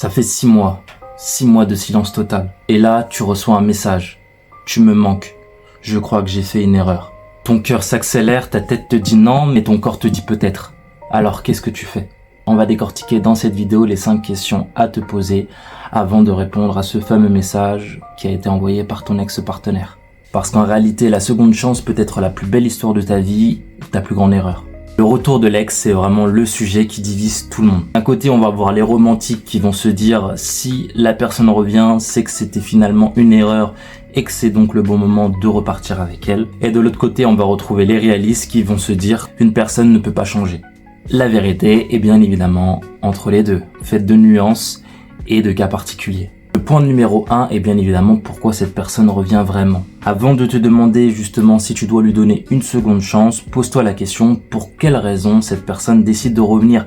Ça fait 6 mois de silence total. Et là, tu reçois un message. Tu me manques. Je crois que j'ai fait une erreur. Ton cœur s'accélère, ta tête te dit non, mais ton corps te dit peut-être. Alors qu'est-ce que tu fais? On va décortiquer dans cette vidéo les 5 questions à te poser avant de répondre à ce fameux message qui a été envoyé par ton ex-partenaire. Parce qu'en réalité, la seconde chance peut être la plus belle histoire de ta vie ou ta plus grande erreur. Le retour de l'ex, c'est vraiment le sujet qui divise tout le monde. D'un côté, on va voir les romantiques qui vont se dire si la personne revient, c'est que c'était finalement une erreur et que c'est donc le bon moment de repartir avec elle. Et de l'autre côté, on va retrouver les réalistes qui vont se dire qu'une personne ne peut pas changer. La vérité est bien évidemment entre les deux, faite de nuances et de cas particuliers. Le point numéro 1 est bien évidemment pourquoi cette personne revient vraiment. Avant de te demander justement si tu dois lui donner une seconde chance, pose-toi la question pour quelle raison cette personne décide de revenir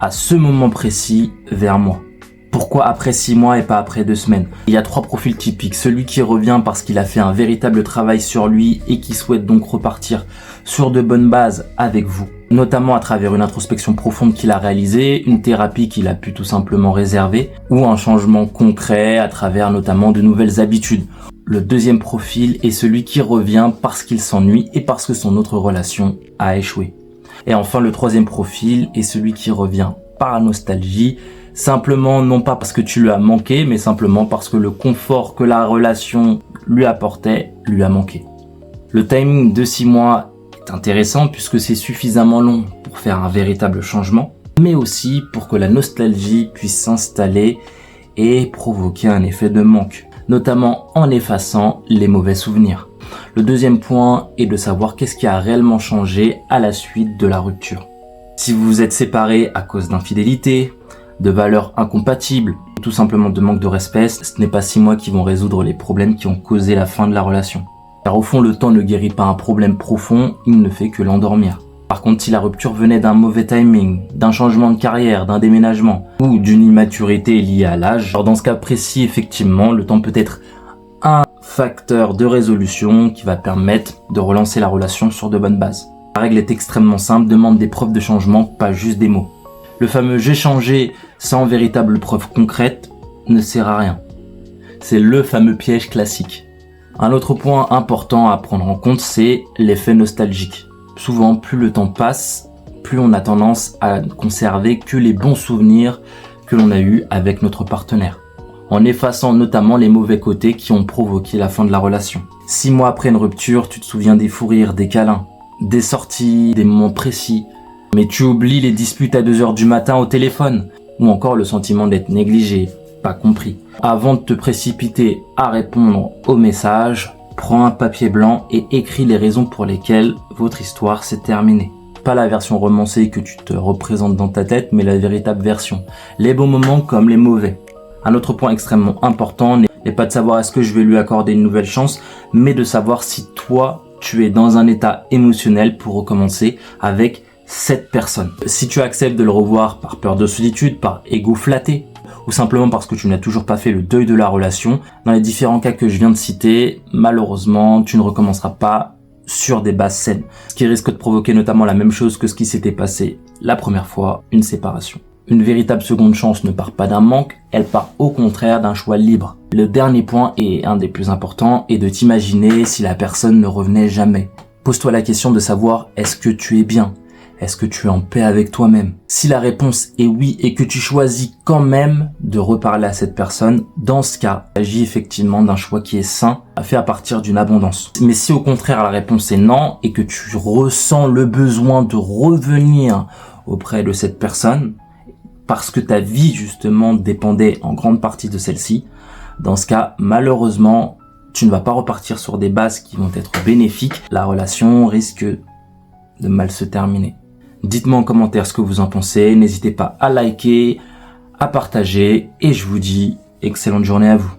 à ce moment précis vers moi. Pourquoi après 6 mois et pas après 2 semaines? Il y a 3 profils typiques. Celui qui revient parce qu'il a fait un véritable travail sur lui et qui souhaite donc repartir sur de bonnes bases avec vous. Notamment à travers une introspection profonde qu'il a réalisée, une thérapie qu'il a pu tout simplement réserver, ou un changement concret à travers notamment de nouvelles habitudes. Le deuxième profil est celui qui revient parce qu'il s'ennuie et parce que son autre relation a échoué. Et enfin, le troisième profil est celui qui revient par nostalgie, simplement non pas parce que tu lui as manqué, mais simplement parce que le confort que la relation lui apportait lui a manqué. Le timing de 6 mois est intéressant puisque c'est suffisamment long pour faire un véritable changement, mais aussi pour que la nostalgie puisse s'installer et provoquer un effet de manque, notamment en effaçant les mauvais souvenirs. Le deuxième point est de savoir qu'est-ce qui a réellement changé à la suite de la rupture. Si vous vous êtes séparés à cause d'infidélité, de valeurs incompatibles, ou tout simplement de manque de respect, ce n'est pas 6 mois qui vont résoudre les problèmes qui ont causé la fin de la relation. Car au fond, le temps ne guérit pas un problème profond, il ne fait que l'endormir. Par contre, si la rupture venait d'un mauvais timing, d'un changement de carrière, d'un déménagement, ou d'une immaturité liée à l'âge, alors dans ce cas précis, effectivement, le temps peut être un facteur de résolution qui va permettre de relancer la relation sur de bonnes bases. La règle est extrêmement simple, demande des preuves de changement, pas juste des mots. Le fameux « j'ai changé » sans véritable preuve concrète ne sert à rien. C'est le fameux piège classique. Un autre point important à prendre en compte, c'est l'effet nostalgique. Souvent, plus le temps passe, plus on a tendance à conserver que les bons souvenirs que l'on a eus avec notre partenaire, en effaçant notamment les mauvais côtés qui ont provoqué la fin de la relation. 6 mois après une rupture, tu te souviens des fous rires, des câlins, des sorties, des moments précis, mais tu oublies les disputes à 2h du matin au téléphone, ou encore le sentiment d'être négligé, pas compris. Avant de te précipiter à répondre au message, prends un papier blanc et écris les raisons pour lesquelles votre histoire s'est terminée. Pas la version romancée que tu te représentes dans ta tête, mais la véritable version. Les bons moments comme les mauvais. Un autre point extrêmement important n'est pas de savoir est-ce que je vais lui accorder une nouvelle chance, mais de savoir si toi, tu es dans un état émotionnel pour recommencer avec cette personne. Si tu acceptes de le revoir par peur de solitude, par ego flatté, ou simplement parce que tu n'as toujours pas fait le deuil de la relation, dans les différents cas que je viens de citer, malheureusement, tu ne recommenceras pas sur des bases saines. Ce qui risque de provoquer notamment la même chose que ce qui s'était passé la première fois, une séparation. Une véritable seconde chance ne part pas d'un manque, elle part au contraire d'un choix libre. Le dernier point, et un des plus importants, est de t'imaginer si la personne ne revenait jamais. Pose-toi la question de savoir est-ce que tu es bien ? Est-ce que tu es en paix avec toi-même? Si la réponse est oui et que tu choisis quand même de reparler à cette personne, dans ce cas, il s'agit effectivement d'un choix qui est sain, fait à partir d'une abondance. Mais si au contraire la réponse est non et que tu ressens le besoin de revenir auprès de cette personne, parce que ta vie justement dépendait en grande partie de celle-ci, dans ce cas, malheureusement, tu ne vas pas repartir sur des bases qui vont être bénéfiques. La relation risque de mal se terminer. Dites-moi en commentaire ce que vous en pensez, n'hésitez pas à liker, à partager et je vous dis excellente journée à vous.